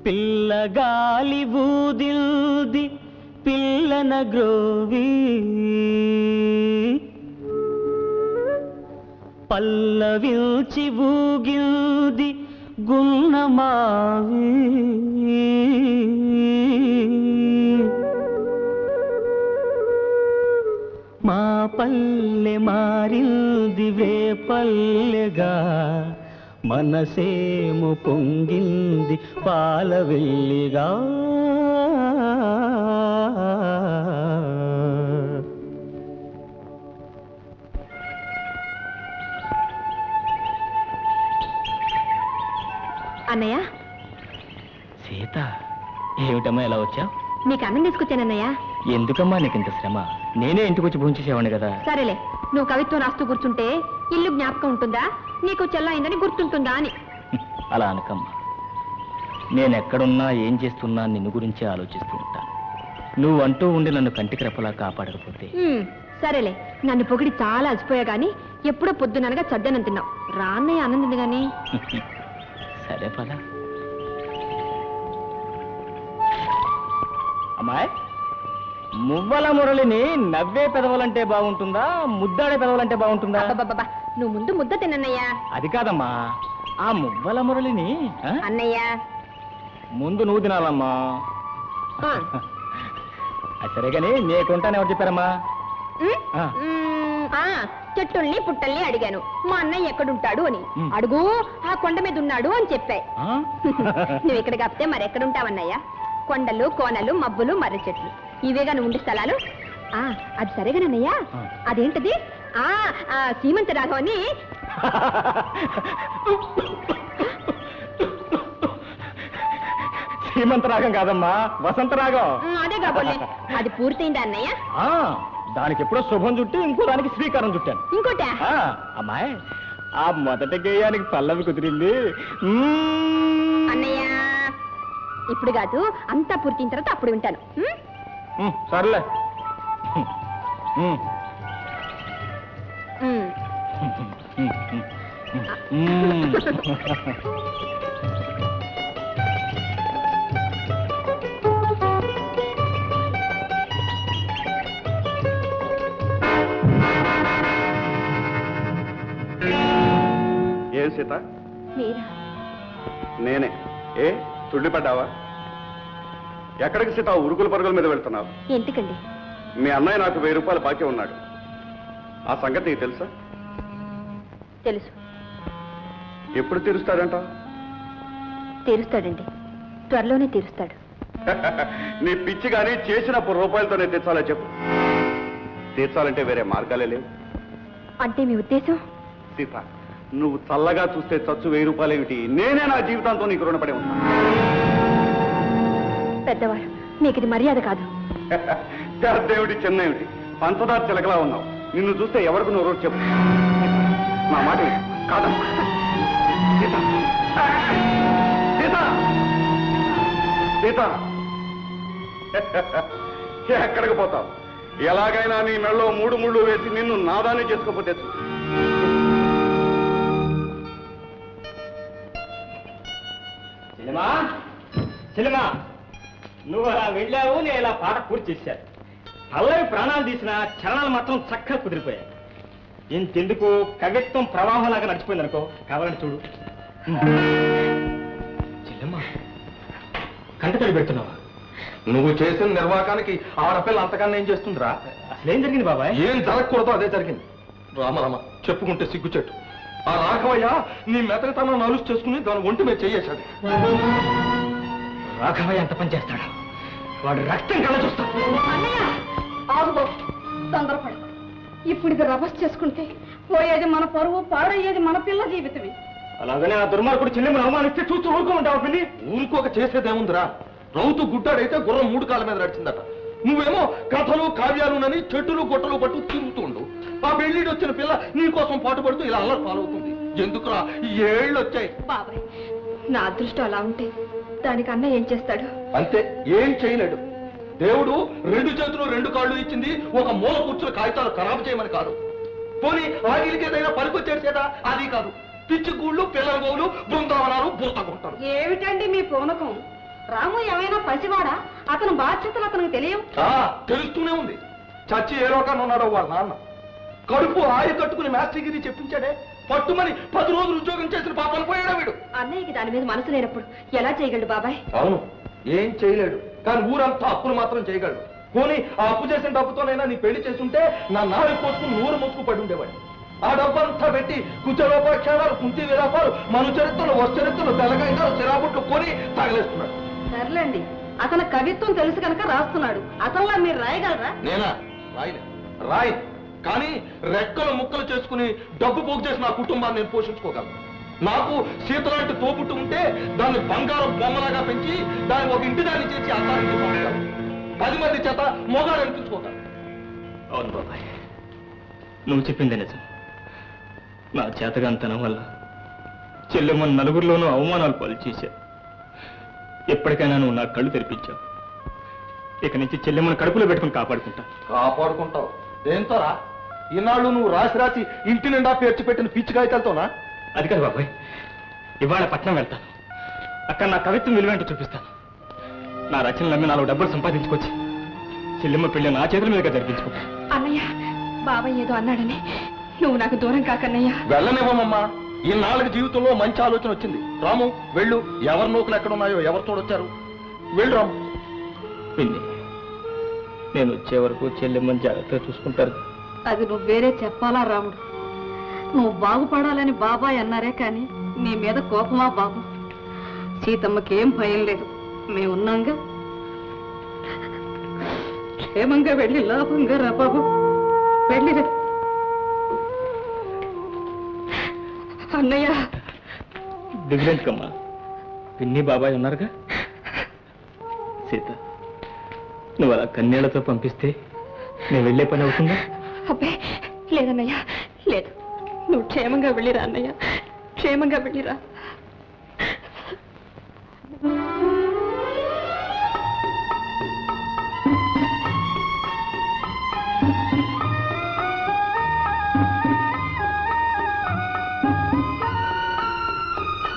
పిల్లగాలి ఊదిల్ది పిల్లన గ్రోవి పల్లవిల్చి ఊగిల్ది గున్నమావి మా పల్లె మారింది వేపల్లెగా మనసేము పొంగింది పాలవెల్లిగా అన్నయ్య సీత ఏమిటమ్మా ఎలా వచ్చావు? నీకు అన్నం తీసుకొచ్చానన్నయ్య. ఎందుకమ్మా నీకు ఇంత శ్రమ? నేనే ఇంటికి వచ్చి భోంచేసేవాడిని కదా. సరేలే, నువ్వు కవిత్వం రాస్తూ కూర్చుంటే ఇల్లు జ్ఞాపకం ఉంటుందా, నీకు చెల్లయిందని గుర్తుంటుందా అని. అలా అనకమ్మా. నేనెక్కడున్నా ఏం చేస్తున్నా నిన్ను గురించే ఆలోచిస్తూ ఉంటాను. నువ్వు అంటూ ఉండి నన్ను కంటికి రెప్పలా కాపాడకపోతే. సరేలే, నన్ను పొగిడి చాలా అలసిపోయా గాని ఎప్పుడో పొద్దుననగా చద్దనం తిన్నావు. రా అన్నయ్య ఆనందింది గాని. సరే పద. అమ్మాయి, మువ్వల మురళిని నవ్వే పెదవులంటే బాగుంటుందా, ముద్దాడే పెదవులంటే బాగుంటుందా? నువ్వు ముందు ముద్ద తిన్నయ్యా. అది కాదమ్మా, ఆ మువ్వల మురళిని అన్నయ్య ముందు నువ్వు తినాలమ్మా. సరే గాని నీకుంటాను ఎవరు చెప్పారమ్మా? చెట్టుల్ని పుట్టల్ని అడిగాను, మా అన్నయ్య ఎక్కడుంటాడు అని. అడుగు, ఆ కొండ మీద ఉన్నాడు అని చెప్పాయి. నువ్వు ఇక్కడ కాపితే మరెక్కడుంటావన్నయ్య? కొండలు, కోనలు, మబ్బులు, మర్రి చెట్లు ఇవేగా నువ్వు ఉండే స్థలాలు. అది సరేగానన్నయ్యా. అదేంటది? సీమంత రాఘవ అని. సీమంత రాగం కాదమ్మా, వసంత రాగం. అదే కాబోలే. అది పూర్తయిందా అన్నయ్య? దానికి ఎప్పుడో శుభం చుట్టి ఇంకో దానికి శ్రీకారం చుట్టాను. ఇంకోటా? అమ్మాయి, ఆ మొదటి గేయానికి పల్లవి కుదిరింది అన్నయ్య. ఇప్పుడు కాదు, అంతా పూర్తయిన తర్వాత అప్పుడు వింటాను. సర్లే. సీత? మీరా? నేనే. ఏ తుళ్ళిపడ్డావా? ఎక్కడికి సీత ఉరుకుల పరుగుల మీద వెళ్తున్నావు? ఎందుకండి? మీ అన్నయ్య నాకు 1000 రూపాయలు బాకీ ఉన్నాడు. ఆ సంగతి నీకు తెలుసా? తెలుసు. ఎప్పుడు తీరుస్తాడంట? తీరుస్తాడండి, త్వరలోనే తీరుస్తాడు. నీ పిచ్చి కానీ చేసినప్పుడు రూపాయలతోనే తీర్చాలో చెప్పు. తీర్చాలంటే వేరే మార్గాలే లేవు. అంటే మీ ఉద్దేశం? సీత, నువ్వు చల్లగా చూస్తే చచ్చు 1000 రూపాయలు ఏమిటి? నేనే నా జీవితంతో నీకు రుణపడి ఉంటాను. పెద్దవారు, మీకు ఇది మర్యాద కాదు. దేవుడి చిన్న ఏమిటి? పంచదార చిలకలా ఉన్నావు. నిన్ను చూస్తే ఎవరికి నువ్వు రోజు చెప్పు. నా మాట కాదమ్మా. సీత, సీత, సీత, ఎక్కడికి పోతావు? ఎలాగైనా నీ మెళ్ళలో 3 ముళ్ళు వేసి నిన్ను నాదాన్ని చేసుకోకపోతే సినిమా సినిమా నువ్వు అలా వెళ్ళావు, నేను ఇలా పాట పూర్తి చేశాను. పల్లవి ప్రాణాలు తీసిన చరణాలు మాత్రం చక్కగా కుదిరిపోయాయి. ఇంతెందుకు కవిత్వం ప్రవాహంలాగా నడిచిపోయింది అనుకో. కావాలని చూడు. చెల్లెమ్మా, కంటతడి పెడుతున్నావా? నువ్వు చేసిన నిర్వాకానికి ఆడపిల్ల అంతకన్నా ఏం చేస్తుందిరా? అసలేం జరిగింది బాబాయ్? ఏం జరగకూడదో అదే జరిగింది. రామరామ, చెప్పుకుంటే సిగ్గుచెట్టు. ఆ రాఘవయ్య నీ మెతకతనం నలుసు చేసుకుని దాని ఒంటి మీద చేయేశాడు. రాఘవయ్య ఎంత పని చేస్తాడు? వాడు రక్తం కళ్ళ చూస్తాడు. తొందరపడు. ఇప్పుడు ఇది రభస్ చేసుకుంటే పోయేది మన పరువు, పాడయ్యేది మన పిల్ల జీవితమే. అలాగనే ఆ దుర్మార్గుడు చెల్లెమ్మను అవమానిస్తే చూస్తూ ఊరుకోమంటావు పిల్లి? ఊరుకోక చేసేదేముందిరా? రౌతు గుడ్డాడైతే గుర్రం 3 కాళ్ళ మీద నడిచిందట. నువ్వేమో కథలు కావ్యాలునని చెట్టులు గొట్టలు పట్టు తిరుగుతూ ఉండు. ఆ పెళ్లిడి వచ్చిన పిల్ల నీ కోసం పాటుపడుతూ ఇలా అల్లరి పాలవుతుంది. ఎందుకురా ఈ ఏళ్ళు వచ్చాయి? బాబాయ్, నా అదృష్టం అలా ఉంటే దానికన్నా ఏం చేస్తాడు? అంతే, ఏం చేయలేడు. దేవుడు 2 చేతులు 2 కాళ్ళు ఇచ్చింది ఒక మూల కూర్చుని కాగితాలు ఖరాబు చేయమని కాదు. పోనీ ఆగిలికి ఏదైనా పనికొచ్చేసేదా? అది కాదు. పిచ్చి గూళ్ళు, పిల్లల గోవులు, బృందావనాలు, బూతగుంటారు. ఏమిటండి మీ పూనకం? రాము ఏమైనా పసివాడా? అతను బాధ్యతలు అతనికి తెలియవు. తెలుస్తూనే ఉంది. చచ్చి ఏ రోగాన్ని ఉన్నాడో వాళ్ళ నాన్న. కడుపు ఆయి కట్టుకుని మాస్టర్గిరి చెప్పించాడే. పట్టుమని 10 రోజులు ఉద్యోగం చేసిన పాపను పోయాడా వీడు? అన్నయ్యకి దాని మీద మనసు లేనప్పుడు ఎలా చేయగలడు బాబాయ్? అవును, ఏం చేయలేడు. కానీ ఊరంతా అప్పులు మాత్రం చేయగలడు. పోనీ ఆ అప్పు చేసిన డబ్బుతోనైనా నీ పెళ్లి చేస్తుంటే నా నాలుగు పోసుకుని 100 ముసుకు పడి ఉండేవాడు. ఆ డబ్బంతా పెట్టి కుచలోపాఖ్యానాలు, కుంతి విలాపాలు, మను చరిత్రలు, వశ్చరిత్రలు, తెలగైనాలు, చిరాబుట్లు కొని తగలేస్తున్నాడు. సర్లేండి, అతని కవిత్వం తెలుసు కనుక రాస్తున్నాడు. అతనిలా మీరు రాయగలరా? నేనా? రాయి. కానీ రెక్కలు ముక్కలు చేసుకుని డబ్బు పోగు చేసి నా కుటుంబాన్ని నేను పోషించుకోగలను. నాకు సీతలాంటి తోబుట్టు ఉంటే దాన్ని బంగారం బొమ్మలాగా పెంచి దాన్ని ఒక ఇంటి దాన్ని చేసి అర్థానికి పంపుతాను. 10 మంది చేత మొగాడు అనిపించుకోగలను. అవును బాబాయ్, నువ్వు చెప్పిందే నిజం. నా చేతగాంతనం వల్ల చెల్లెమ్మ నలుగురిలోనూ అవమానాలు పాలు చేశా. ఎప్పటికైనా నువ్వు నా కళ్ళు తెరిపించావు. ఇక నుంచి చెల్లెమ్మను కడుపులో పెట్టుకుని కాపాడుకుంటావు. దేంతోరా? ఈనాళ్ళు నువ్వు రాసి ఇంటి నిండా పేర్చిపెట్టిన పిచ్చి కాగితాలతోనా? అది కాదు బాబాయ్, ఇవాళ పట్నం వెళ్తాను. అక్కడ నా కవిత్వం విలువేంటో చూపిస్తాను. నా రచనలు నమ్మి 4 డబ్బులు సంపాదించుకొచ్చి చెల్లెమ్మ పెళ్లి నా చేతుల మీదుగా జరిపించుకుంటాను. అన్నయ్య, బాబాయ్ ఏదో అన్నాడని నువ్వు నాకు దూరం కాకన్నయ్యా. వెళ్ళనివ్వమమ్మా. ఈ 4 జీవితంలో మంచి ఆలోచన వచ్చింది. రాము, వెళ్ళు. ఎవరి నూకులు ఎక్కడున్నాయో ఎవరు తోడొచ్చారు. వెళ్ళు రాము. పిన్ని, నేను వచ్చే వరకు చెల్లెమ్మని జాగ్రత్తగా చూసుకుంటారు. అది నువ్వు వేరే చెప్పాలా రాముడు? నువ్వు బాగుపడాలని బాబాయ్ అన్నారే కానీ నీ మీద కోపమా బాబు? సీతమ్మకి ఏం భయం లేదు, మేమున్నాంగా. క్షేమంగా వెళ్ళి లాభంగా రా బాబు, వెళ్ళిరా. అన్నయ్య, దిగులేందుకమ్మా, పిన్ని బాబాయ్ ఉన్నారుగా. సీత, నువ్వు అలా కన్నీళ్లతో పంపిస్తే నేను వెళ్ళే పని అవుతుందా? అబ్బే లేదన్నయ్య, లేదు. నువ్వు క్షేమంగా వెళ్ళిరా అన్నయ్య, క్షేమంగా వెళ్ళిరా.